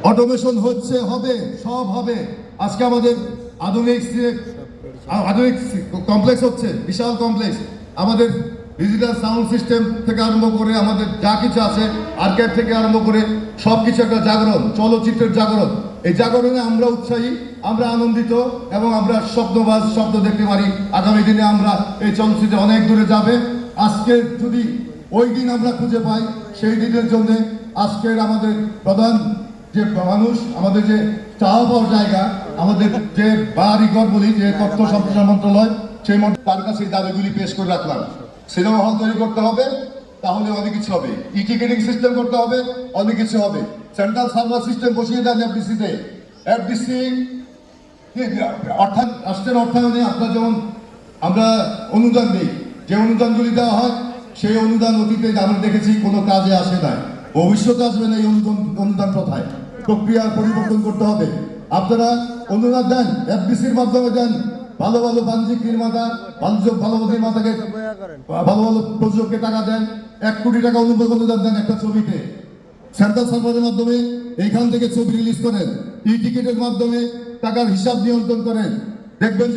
Automation হচ্ছে, হবে, সব হবে। আজকে আমাদের আধুনিক আধুনিক কমপ্লেক্স হচ্ছে, বিশাল কমপ্লেক্স। আমাদের ডিজিটাল সাউন্ড সিস্টেম থেকে আরম্ভ করে আমাদের যা কিছু আছে, আর্কাইভ থেকে আরম্ভ করে সব কিছু একটা জাগরণ, চলচ্চিত্রের জাগরণ। এই জাগরণে আমরা উৎসাহী, আমরা আনন্দিত এবং আমরা স্বপ্নবাজ, স্বপ্ন দেখতে পারি আগামী দিনে আমরা এই চলচ্চিত্রে অনেক দূরে যাবে। আজকে যদি ওই দিন আমরা খুঁজে পাই, সেই দিনের জন্য আজকের আমাদের প্রধান যে মানুষ, আমাদের যে চাওয়া পাওয়ার জায়গা, আমাদের যে বাড়িঘর বলি, যে তথ্য সম্প্রচার মন্ত্রণালয়, সেই তার কাছে এই দাবিগুলি পেশ করে রাখলাম। সিনেমা হল তৈরি করতে হবে, তাহলে অনেক কিছু হবে। ই টিকেটিং সিস্টেম করতে হবে, অনেক কিছু হবে। সেন্ট্রাল সার্ভার সিস্টেম বসিয়ে দেন এফডিসিতে। এফডিসি অর্থাৎ রাষ্ট্রের অর্থায়নে আপনার যেমন আমরা অনুদান দিই, যে অনুদানগুলি দেওয়া হয় সেই অনুদান অতীতে আমরা দেখেছি কোনো কাজে আসে না, ভবিষ্যতে আসবে না। এই অনুদান প্রথায় প্রক্রিয়া পরিবর্তন করতে হবে। আপনারা অনুদান দেন, এফডিসির মাধ্যমে দেন। ভালো ভালো বাণিজ্যিক নির্মাতা, ভালো নির্মাতাকে, ভালো ভালো প্রযোজককে টাকা দেন। 1 কোটি টাকা অনুদান দেন একটা ছবিতে। সেন্ট্রাল সার্ভারের মাধ্যমে এইখান থেকে ছবি রিলিজ করেন। ই টিকেটের মাধ্যমে টাকার হিসাব নিয়ন্ত্রণ করেন। দেখবেন যে